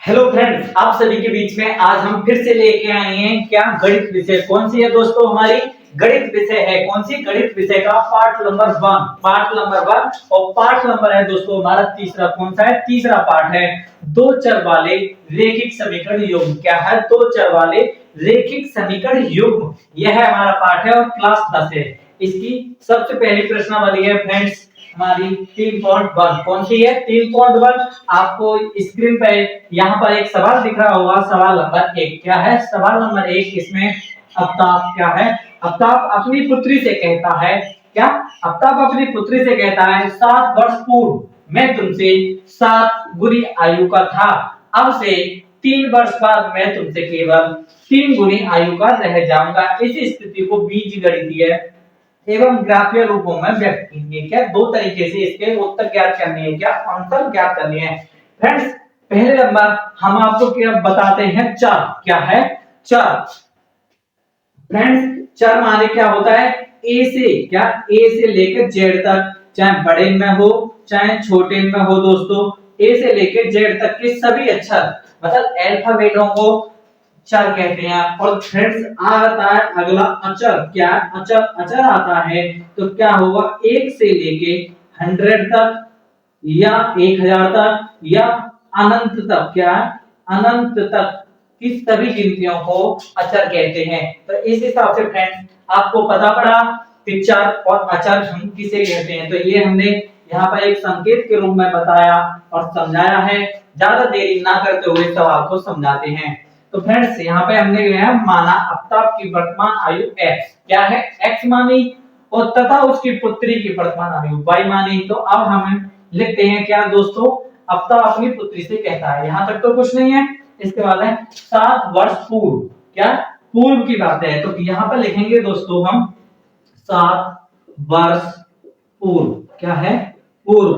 Hello friends, आप सभी के बीच में आज हम फिर से लेके आए हैं क्या गणित विषय। कौन सी है दोस्तों? हमारी गणित विषय है। कौन सी? गणित विषय का पार्ट नंबर 1। पार्ट नंबर 1 और पार्ट नंबर है दोस्तों हमारा तीसरा। कौन सा है? तीसरा पार्ट है दो चर वाले रेखिक समीकरण युग्म। क्या है? दो चर वाले रेखिक समीकरण युग्म, यह है हमारा पार्ट है और क्लास 10 है। इसकी सबसे पहली प्रश्नावली है फ्रेंड्स हमारी 3.1। कौन सी है? 3.1। आपको स्क्रीन पे यहाँ पर एक सवाल दिख रहा होगा, सवाल नंबर 1। क्या है सवाल नंबर 1? इसमें आफ्ताब क्या है? आफ्ताब अपनी पुत्री से कहता है, क्या आफ्ताब अपनी पुत्री से कहता है 7 वर्ष पूर्व मैं तुमसे 7 गुनी आयु का था, अब से 3 वर्ष बाद मैं तुमसे केवल 3 गुनी आयु का रह जाऊंगा। इस स्थिति को बीजगणितीय एवं ग्राफीय रूपों में व्यक्त कीजिए। क्या दो तरीके से इसके उत्तर ज्ञात करने हैं, क्या आंसर ज्ञात करने हैं फ्रेंड्स। पहले नंबर हम आपको क्या बताते हैं, चर। क्या है? चर। फ्रेंड्स चर माने क्या होता है? ए से, क्या ए से लेकर जेड तक, चाहे बड़े में हो चाहे छोटे में हो दोस्तों, ए से लेकर जेड तक के सभी अक्षर मतलब अल्फाबेटों को चर कहते हैं। और फ्रेंड्स आता है अगला अचर। क्या? अचर। अचर आता है तो क्या होगा? 1 से लेके 100 तक या 1000 तक या अनंत तक। क्या? अनंत तक की सभी गिनतियों को अचर कहते हैं। तो इस हिसाब से फ्रेंड्स आपको पता पड़ा कि चर और अचर हम किसे कहते हैं। तो ये हमने यहाँ पर एक संकेत के रूप में बताया और समझाया है। ज्यादा देरी ना करते हुए सवाल को समझाते हैं। तो फ्रेंड्स यहाँ पे हमने माना आफ्ताब की वर्तमान आयु x। क्या है? x मानी और तथा उसकी पुत्री की वर्तमान आयु y मानी। तो अब हम लिखते हैं क्या दोस्तों? आफ्ताब अपनी पुत्री से कहता है, यहाँ तक तो कुछ नहीं है। इसके बाद है 7 वर्ष पूर्व। क्या? पूर्व की बात है। तो यहाँ पर लिखेंगे दोस्तों हम 7 वर्ष पूर्व। क्या है? पूर्व।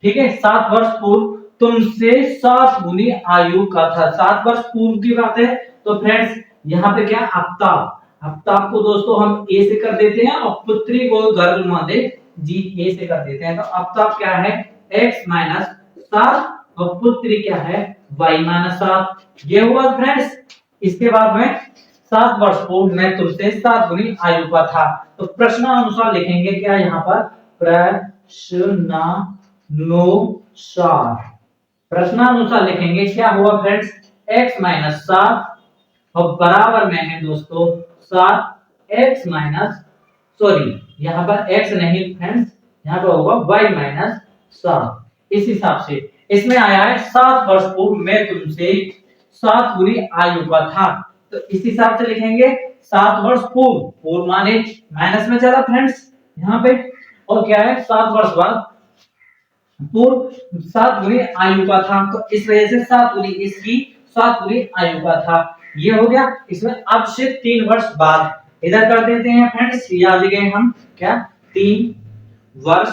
ठीक है, 7 वर्ष पूर्व तुमसे 7 गुनी आयु का था। 7 वर्ष पूर्व की बात है। तो फ्रेंड्स यहाँ पे क्या? आफ्ताब। आफ्ताब को दोस्तों हम ए से कर देते हैं और पुत्री को गर्भ माने जी ए से कर देते हैं। तो आफ्ताब क्या है? x माइनस 7 और पुत्री क्या है? y minus 7। ये हुआ फ्रेंड्स। इसके बाद में 7 वर्ष पूर्व मैं तुमसे 7 गुनी आयु का था। तो प्रश्नानुसार लिखेंगे क्या यहाँ पर? प्रश्नानुसार लिखेंगे क्या हुआ फ्रेंड्स? x माइनस 7 और बराबर में है दोस्तों 7 x माइनस, सॉरी यहाँ पर x नहीं फ्रेंड्स, यहाँ पर होगा y माइनस 7। इस हिसाब से इसमें आया है 7 वर्ष पूर्व मैं तुमसे 7 गुनी आयु का था। तो इस हिसाब से लिखेंगे 7 वर्ष पूर्व। पूर्व माने माइनस में चला फ्रेंड्स यहाँ पे। और क्या है? 7 वर्ष बाद पूर्व 7 गुनी आयु का था। तो इस वजह से 7 गुनी इसकी 7 गुनी आयु का था। ये हो गया। इसमें अब से 3 वर्ष बाद इधर कर देते हैं फ्रेंड्स। याद गए हम क्या? 3 वर्ष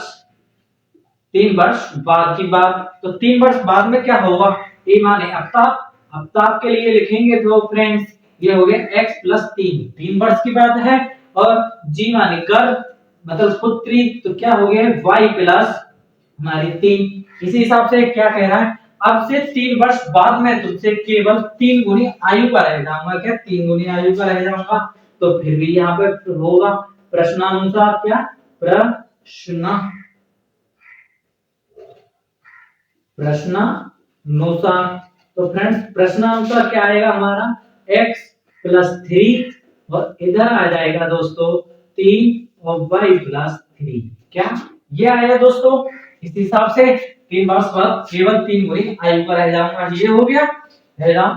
बाद की बात। तो 3 वर्ष बाद में क्या होगा? ए माने आफ्ताब। आफ्ताब के लिए लिखेंगे तो फ्रेंड्स ये हो गया x प्लस 3 वर्ष की बात है। और जी माने गर्भ मतलब पुत्री। तो क्या हो गया? y प्लस हमारी 3। इसी हिसाब से क्या कह रहा है? अब से 3 वर्ष बाद में तुमसे केवल 3 गुनी आयु का रह जाऊंगा। क्या? 3 गुनी आयु का रह जाऊंगा। तो फिर भी यहाँ पे होगा प्रश्नानुसार। क्या? प्रश्नानुसार। तो फ्रेंड्स प्रश्नानुसार क्या आएगा हमारा? x प्लस 3 और इधर आ जाएगा दोस्तों 3 और y प्लस 3। क्या? ये आया दोस्तों। इस हिसाब से 3 वर्ष बाद केवल 3 गुनी आयु का रह जाऊंगा। ये हो गया।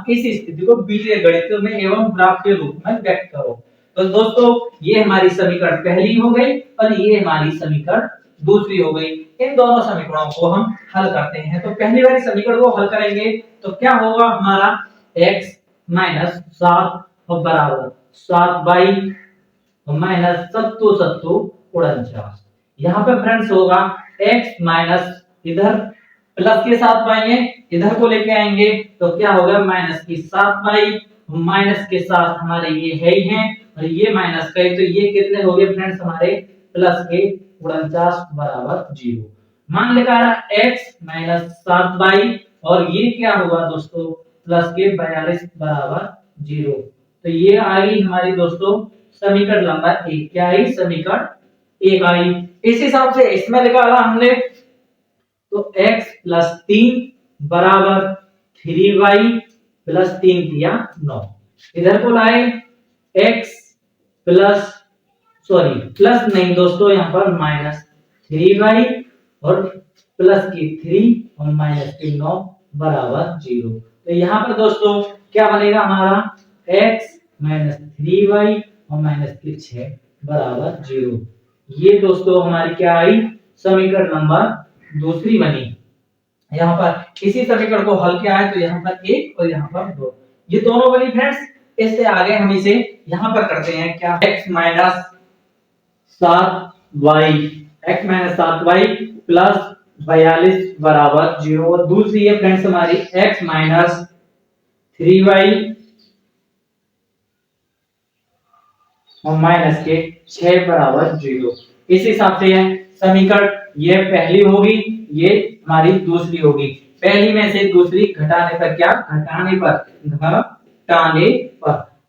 इस स्थिति को बीजगणितीय गणित में एवं ग्राफ के रूप में व्यक्त करो। तो दोस्तों ये हमारी समीकरण पहली हो गई और ये हमारी समीकरण दूसरी हो गई। इन दोनों समीकरणों को हम हल करते हैं। तो पहली वाली समीकरण को हल करेंगे तो क्या होगा हमारा? x माइनस 7 और बराबर 7 बाई माइनस 7 7 49। यहाँ पे फ्रेंड्स होगा x माइनस, इधर प्लस के साथ पाएंगे इधर को लेके आएंगे तो क्या होगा? माइनस की 7 बाई माइनस के साथ हमारे ये है ही हैं और ये माइनस का। तो ये कितने हो गए फ्रेंड्स हमारे? प्लस के 49 बराबर 0। मान लिखा है x माइनस 7 बाई और ये क्या होगा दोस्तों? प्लस के 42 बराबर 0। तो ये आई हमारी दोस्तों समीकरण नंबर 1। क्या आई? समीकरण 1 आई। इस हिसाब से इसमें निकाला हमने तो x प्लस 3 बराबर 3y प्लस 3 दिया 9। इधर को लाए x प्लस सॉरी प्लस नहीं दोस्तों, यहाँ पर माइनस 3y और प्लस की 3 और माइनस की 9 बराबर 0। तो यहाँ पर दोस्तों क्या बनेगा हमारा x माइनस 3y और माइनस की 6 बराबर 0। ये दोस्तों हमारी क्या आई? समीकरण नंबर दूसरी बनी। यहाँ पर इसी समीकरण को हल किया है तो यहाँ पर 1 और यहाँ पर 2, ये दोनों बनी फ्रेंड्स। इससे आगे हम इसे यहाँ पर करते हैं क्या? x माइनस 7y प्लस 42 बराबर 0। और दूसरी है फ्रेंड्स हमारी x माइनस 3y और माइनस के 6 बराबर 0। इस हिसाब से समीकरण ये पहली होगी, ये हमारी दूसरी होगी। पहली में से दूसरी घटाने पर क्या? घटाने पर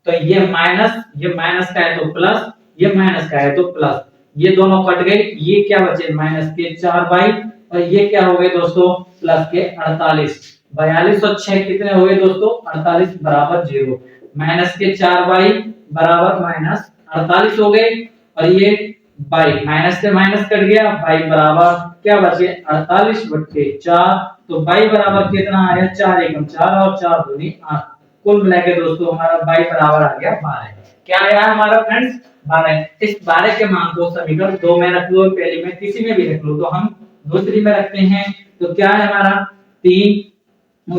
तो ये माइनस का है तो प्लस, ये माइनस का है तो प्लस, ये दोनों कट गए। ये क्या बचे? माइनस के 4y और ये क्या हो गए दोस्तों? प्लस के 48। 42 और 6 कितने हो गए दोस्तों? 48 बराबर 0। माइनस के 4y बराबर माइनस 48 हो गए और ये बाई माइनस से माइनस कट गया, बाई बराबर क्या बचे? 48 बटे 4। तो बाई बराबर कितना आया? 4 एकम 4 और 4 दूनी 8। कुल मिला के दोस्तों हमारा बाई बराबर आ गया 12। क्या आया हमारा फ्रेंड्स? 12। इस 12 के मान को समीकरण 2 में रख लो, पहली में किसी में भी रख लो, तो हम दूसरी में रखते हैं। तो क्या है हमारा? 3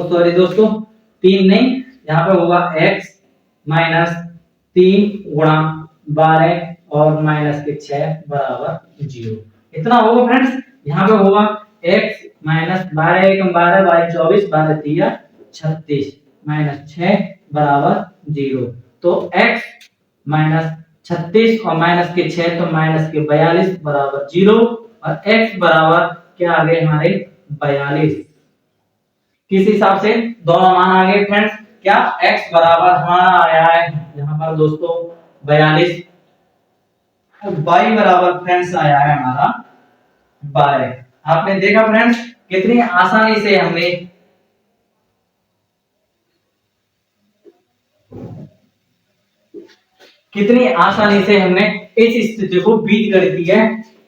सॉरी दोस्तों 3 नहीं, यहाँ पे होगा x माइनस 3 गुणा 12 और माइनस के 6 बराबर 0। इतना होगा फ्रेंड्स। यहाँ पे होगा x माइनस 12 एकम 12 बाई 24 12 तिया 36 माइनस 6 बराबर 0। तो x माइनस 36 और माइनस के 6 तो माइनस के 42 बराबर 0 और x बराबर क्या आ गए हमारे? 42। किस हिसाब से दोनों मान आ गए फ्रेंड्स? क्या x बराबर हमारा आया है यहाँ पर दोस्तों 42 और y बराबर फ्रेंड्स आया है हमारा 12। आपने देखा फ्रेंड्स कितनी आसानी से हमने इस स्थिति को बीजगणितीय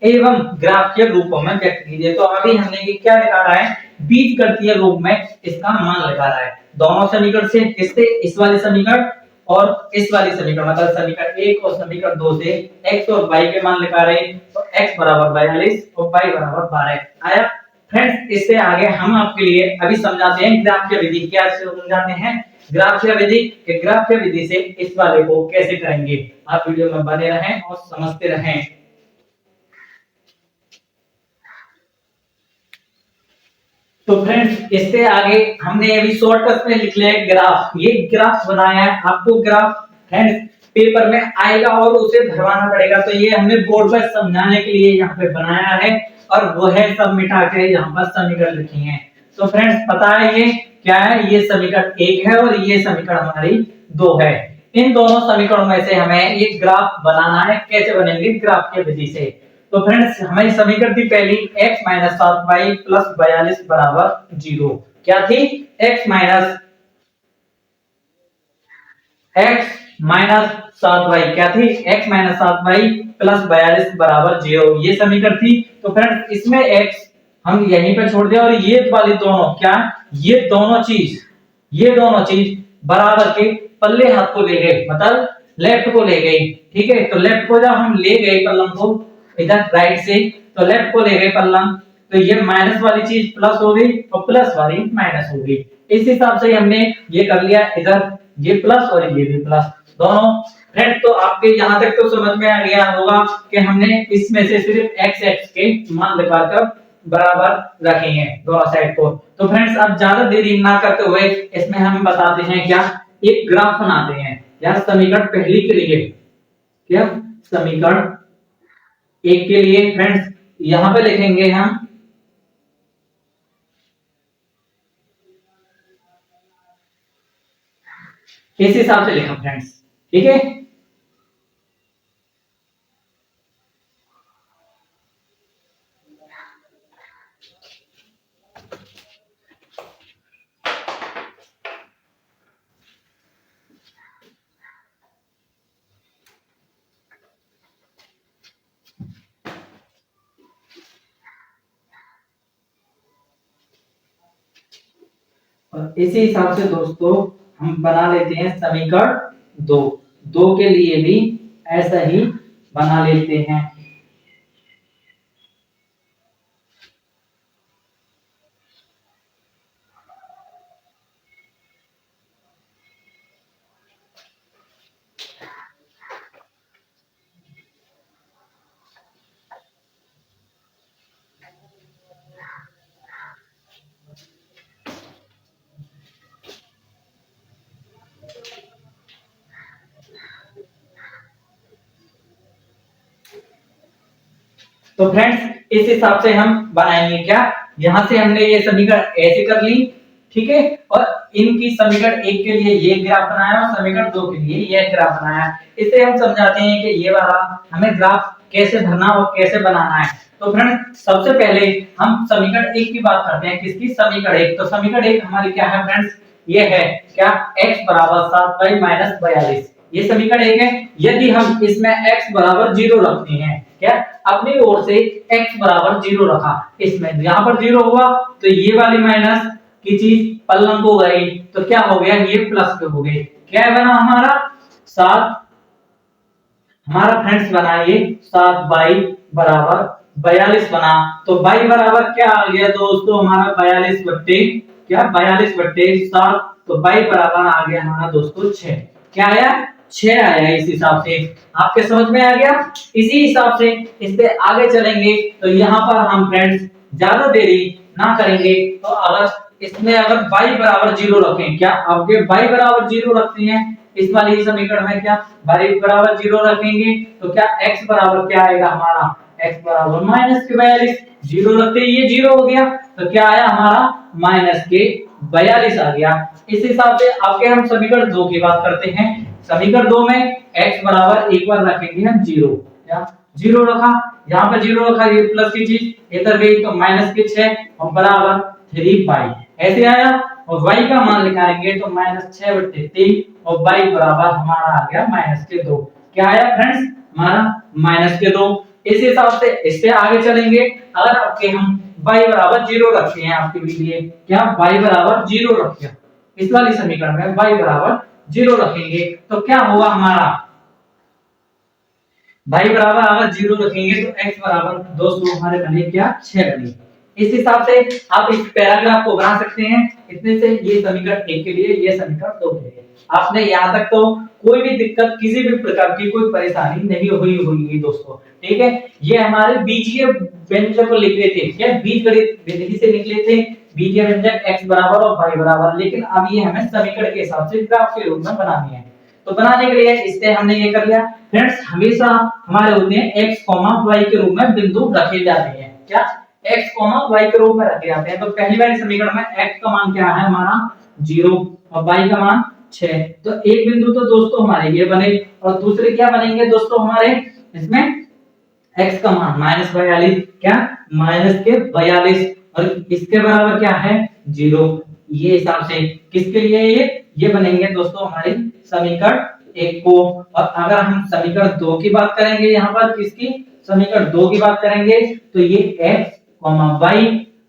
एवं ग्राफीय रूपों में व्यक्त कीजिए। तो अभी हमने क्या लगा रहा है? बीजगणितीय रूप में इसका मान लगा रहा है। दोनों समीकरण से किससे? इस वाले समीकरण और इस वाली समीकरण, मतलब समीकरण 1 और समीकरण 2 से x और y के मान लगा रहे हैं। तो x बराबर 42 और y बराबर 12 आया। फ्रेंड्स इससे आगे हम आपके लिए अभी समझाते हैं ग्राफीय विधि। क्या समझाते हैं? ग्राफीय विधि। कि ग्राफीय विधि से इस वाले को कैसे करेंगे। आप वीडियो में बने रहें और समझते रहें। तो फ्रेंड्स इससे आगे हमने अभी शॉर्टकट में लिख लिया है ग्राफ। ये ग्राफ बनाया है, आपको ग्राफ फ्रेंड्स पेपर में आएगा और उसे भरवाना पड़ेगा। तो ये हमने बोर्ड पर समझाने के लिए यहाँ पे बनाया है और वो है सब मिटा के यहाँ पर समीकरण लिखी है। तो फ्रेंड्स पता है ये क्या है? ये समीकरण 1 है और ये समीकरण हमारी 2 है। इन दोनों समीकरणों में से हमें ये ग्राफ बनाना है। कैसे बनेंगे? ग्राफ की विधि से। तो फ्रेंड्स हमारी समीकरण थी पहली x माइनस 7y प्लस 42 बराबर 0। क्या थी? x माइनस 7y क्या थी? x माइनस 7y प्लस 42 बराबर 0, ये समीकरण थी। तो फ्रेंड्स इसमें x हम यहीं पे छोड़ दिया और ये वाली दोनों क्या? ये दोनों चीज बराबर के पल्ले हाथ को ले गए, मतलब लेफ्ट को ले गई। ठीक है, तो लेफ्ट को जब हम ले गए पल्लम को इधर राइट से, तो लेफ्ट को ले गए पल्लम, तो ये माइनस वाली चीज प्लस हो गई और प्लस वाली माइनस हो गई। इस हिसाब से हमने ये कर लिया, इधर ये प्लस और ये भी प्लस दोनों। फ्रेंड तो आपके यहाँ तक तो समझ में आ गया होगा कि हमने इसमें से सिर्फ x के मान लगाकर बराबर रखे हैं दोनों साइड को। तो फ्रेंड्स अब ज्यादा देरी ना करते हुए इसमें हम बताते हैं क्या? एक ग्राफ बनाते हैं। या समीकरण पहली के लिए क्या? समीकरण 1 के लिए फ्रेंड्स यहां पे लिखेंगे हम इस हिसाब से लिखा फ्रेंड्स, ठीक है। और इसी हिसाब से दोस्तों हम बना लेते हैं समीकरण दो। दो के लिए भी ऐसा ही बना लेते हैं। तो फ्रेंड्स इस हिसाब से हम बनाएंगे क्या, यहां से हमने ये समीकरण ऐसे कर ली, ठीक है। और इनकी समीकरण एक के लिए ये ग्राफ बनाया और समीकरण दो के लिए ये ग्राफ बनाया। इसे हम समझाते हैं कि ये वाला हमें ग्राफ कैसे भरना और कैसे बनाना है। तो फ्रेंड्स सबसे पहले हम समीकरण एक की बात करते हैं। किसकी? समीकरण एक। तो समीकरण एक हमारी क्या है फ्रेंड्स? ये है क्या, x बराबर 7y-42। ये समीकरण एक है। यदि हम इसमें x बराबर 0 रखते हैं, क्या अपनी ओर से x बराबर 0 रखा, इसमें यहां पर 0 हुआ तो ये वाली माइनस की चीज पलंग हो गई, तो क्या हो गया, ये प्लस के हो गए। क्या बना हमारा 7, हमारा फ्रेंड्स बना ये 7y बराबर 42 बना। तो y बराबर क्या आ गया दोस्तों हमारा 42 बट्टे क्या, 42 बट्टे 7। तो y बराबर आ गया हमारा दोस्तों 6। क्या आया? 6 आया। इस हिसाब से आपके समझ में आ गया। इसी हिसाब से इस पे आगे चलेंगे तो यहाँ पर हम फ्रेंड्स ज्यादा देरी ना करेंगे। तो अगर इसमें अगर y बराबर 0 रखें, क्या अब ये y बराबर 0 रखते हैं इस वाली समीकरण में, क्या y बराबर 0 रखेंगे तो क्या x बराबर क्या आएगा हमारा, x बराबर माइनस के 42। 0 रखते ही ये 0 हो गया तो क्या आया हमारा माइनस के 42 आ गया। इस हिसाब से आपके हम समीकरण दो की बात करते हैं। समीकरण दो में x बराबर एक बार रखेंगे हम 0, क्या 0 रखा, यहाँ पे 0 रखा, ये प्लस की चीज इधर गई तो माइनस के 6 और बराबर 3y ऐसे आया। और y का मान निकालेंगे तो माइनस 6/3 और y बराबर हमारा आ गया माइनस के 2। क्या आया फ्रेंड्स हमारा माइनस के 2। इस हिसाब से इससे आगे चलेंगे। अगर आपके हम y बराबर 0 रखते हैं आपके लिए, क्या y बराबर 0 रखिए, इस वाली समीकरण में y बराबर 0 रखेंगे तो क्या होगा हमारा, y बराबर अगर 0 रखेंगे तो x बराबर दोस्तों हमारे बने क्या 6 बने। इस हिसाब से आप इस पैराग्राफ को बना सकते हैं। इसमें से ये समीकरण एक के लिए, ये समीकरण दो के लिए। आपने यहाँ तक तो कोई भी दिक्कत, किसी भी प्रकार की कोई परेशानी नहीं हुई होगी दोस्तों, ठीक है। ये हमारे बीजीय व्यंजक को लिख रहे थे, क्या बीजगणित विधि से निकले थे बीजीय व्यंजक x बराबर और y बराबर, लेकिन अब ये हमें समीकरण के हिसाब से ग्राफ के रूप में बनानी है। तो बनाने के लिए इससे हमने ये कर लिया फ्रेंड्स, हमेशा हमारे होते हैं x, y के रूप में बिंदु रखे जाते हैं, क्या x, y के रूप में रखे जाते हैं। तो पहली वाली समीकरण में x का मान क्या है हमारा 0 और y का मान 6। तो एक बिंदु तो दोस्तों हमारे ये बने और दूसरे क्या बनेंगे दोस्तों हमारे, इसमें x का मान -42, क्या माइनस के 42 और इसके बराबर क्या है 0। ये हिसाब से किसके लिए ये बनेंगे दोस्तों हमारे समीकरण एक को। और अगर हम समीकरण दो की बात करेंगे, यहाँ पर किसकी, समीकरण दो की बात करेंगे तो ये x, y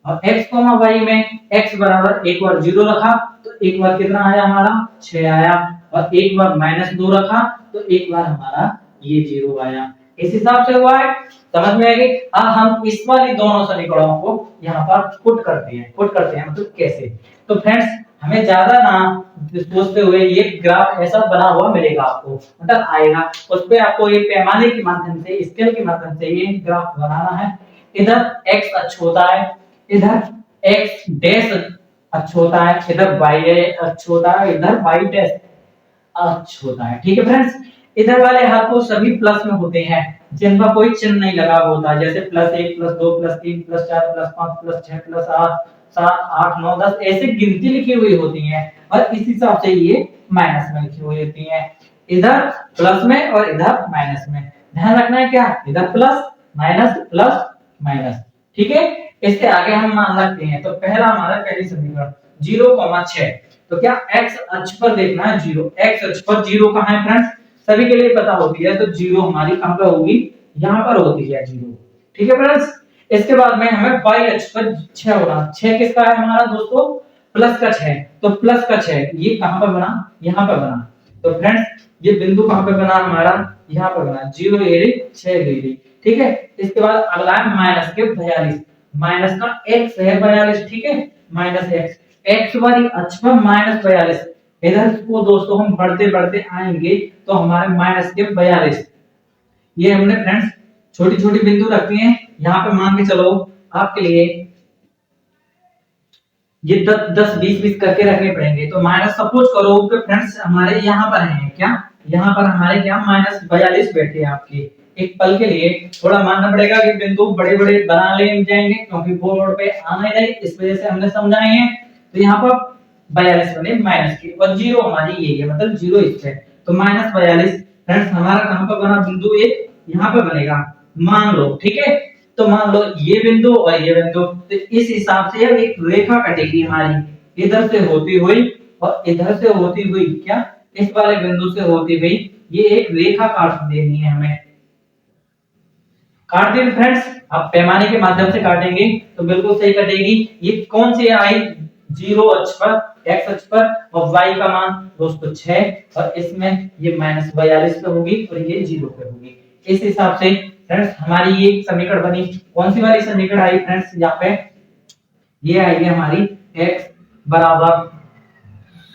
और x, y में x बराबर एक बार 0 रखा तो एक बार कितना आया हमारा 6 आया, और एक बार -2 रखा तो एक बार हमारा ये 0 आया। इस हिसाब से हुआ है, समझ में आएगी। हम इस वाली दोनों समीकरणों को यहाँ पर पुट करते हैं मतलब कैसे। तो फ्रेंड्स हमें ज्यादा ना सोचते हुए ये ग्राफ ऐसा बना हुआ मिलेगा आपको, मतलब आएगा, उस पे आपको ये पैमाने के माध्यम से, स्केल के माध्यम से ये ग्राफ बनाना है। इधर x अक्ष होता है, इधर x डैश अक्ष होता है, इधर y अक्ष होता है, इधर y डैश अक्ष होता है, ठीक है फ्रेंड्स। इधर वाले हाथ को सभी प्लस में होते हैं जिनका कोई चिन्ह नहीं लगा होता, जैसे +1 +2 +3 +4 +5 +6 +8 7 8 9 10 ऐसे गिनती लिखी हुई होती है और इस हिसाब से ये माइनस में लिखी हुई होती है, इधर प्लस में और इधर माइनस में। ध्यान रखना है क्या, इधर प्लस माइनस। ठीक है, इससे आगे हम मान रखते हैं। तो पहला हमारा पहली समीकरण 0,6। तो क्या x अक्ष पर देखना है 0, x अक्ष पर 0 कहां है फ्रेंड्स, सभी के लिए पता होती है। तो 0 हमारी कहां पे होगी, यहां पर होती है 0। ठीक है फ्रेंड्स, इसके बाद में हमें y अक्ष पर 6 होना। 6 किसका है हमारा दोस्तों, प्लस का 6। तो प्लस का 6 ये कहां पर बना, यहां पर बना। तो फ्रेंड्स ये बिंदु कहां पे बना हमारा, यहां पर बना, 0 एरी 6 डिग्री। ठीक है, इसके बाद अगला है माइनस के 42। माइनस का x है 42। ठीक है, माइनस x वाली अक्ष पर माइनस 42। इधर को दोस्तों हम बढ़ते बढ़ते आएंगे तो हमारे माइनस के 42। ये हमने फ्रेंड्स छोटी छोटी बिंदु रखती हैं, यहाँ पे मान के चलो आपके लिए ये 10 10 20 20 करके रखने पड़ेंगे। तो माइनस सपोज करो कि फ्रेंड्स हमारे यहाँ पर है क्या, यहाँ पर हमारे क्या माइनस 42 बैठे हैं आपके। एक पल के लिए थोड़ा मानना पड़ेगा कि बिंदु बड़े बड़े बना ले जाएंगे क्योंकि बोर्ड पे आने जाए, इस वजह से हमने समझाए हैं। तो यहाँ पर 42 बने माइनस की और 0 हमारी ये है, मतलब 0 इस पे। तो माइनस 42 फ्रेंड्स हमारा कहां पर बना बिंदु, ये यहाँ पे बनेगा मान लो। ठीक है, तो मान लो ये बिंदु और ये बिंदु, तो इस हिसाब से एक रेखा कटेगी हमारी, इधर से होती हुई और इधर से होती हुई, क्या इस वाले बिंदु से होती हुई ये एक रेखा काट देनी है हमें। काट दी फ्रेंड्स, अब पैमाने के माध्यम से काटेंगे तो बिल्कुल सही कटेगी। ये कौन सी आई, 0 अक्ष पर, x अक्ष पर, और y का मान दोस्तों 6 और इसमें ये माइनस 42 पे होगी और ये 0 पे होगी। इस हिसाब से फ्रेंड्स हमारी ये समीकरण बनी। कौन सी वाली समीकरण आई फ्रेंड्स, यहाँ पे ये आई है हमारी x बराबर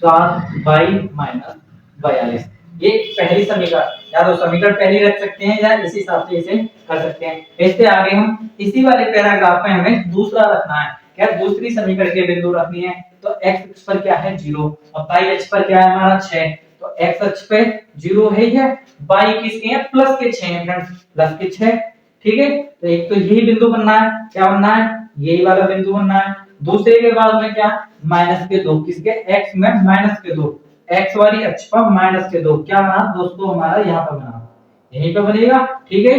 7y माइनस 42। ये पहली समीकरण, या तो समीकरण पहली रख सकते हैं या इसी हिसाब से इसे कर सकते हैं। इससे आगे हम इसी वाले पैराग्राफ में हमें दूसरा रखना है, क्या दूसरी समीकरण के बिंदु रखनी है। तो x अक्ष पर क्या है 0 और y अक्ष पर क्या है हमारा 6। तो x अक्ष पे 0 है, y किसके हैं, प्लस के 6 हैं फ्रेंड्स, प्लस के 6। ठीक है, तो एक तो यही बिंदु बनना है, क्या बनना है, यही वाला बिंदु बनना है। दूसरे के बाद में क्या, माइनस के 2, किसके, x में माइनस के 2, x वाली अक्ष पर माइनस के 2, क्या बना दोस्तों हमारा यहाँ पर बना, यहीं पे बनेगा। ठीक है,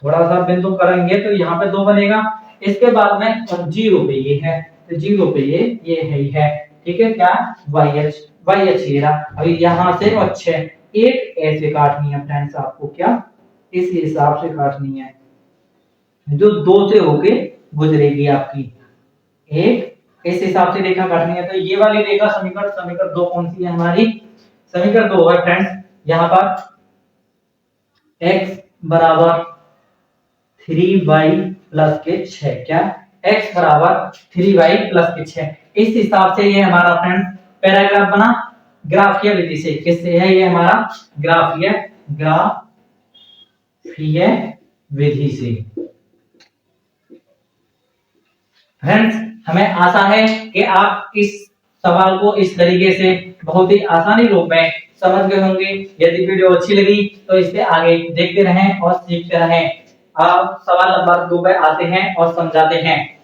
थोड़ा सा बिंदु करेंगे तो यहाँ पे 2 बनेगा। इसके बाद में 0 पे ये है, तो 0 पे ये है ही है। ठीक है, क्या y अक्ष ये रहा। अभी यहाँ से और 6 एक ऐसे काटनी है फ्रेंड्स आपको, क्या इस हिसाब से काटनी है जो 2 से होके गुजरेगी आपकी, एक इस हिसाब से रेखा काटनी है। तो ये वाली रेखा समीकरण 2 कौन सी है हमारी, समीकरण 2 है फ्रेंड्स, यहाँ पर x बराबर 3y प्लस के 6, क्या x बराबर 3y प्लस के 6। इस हिसाब से ये हमारा फ्रेंड्स पैराग्राफ बना ग्राफीय विधि से। किससे है ये हमारा, ग्राफीय विधि से। फ्रेंड्स हमें आशा है कि आप इस सवाल को इस तरीके से बहुत ही आसानी रूप में समझ गए होंगे। यदि वीडियो अच्छी लगी तो इससे आगे देखते रहें और सीखते रहें। आप सवाल नंबर 2 पे आते हैं और समझाते हैं।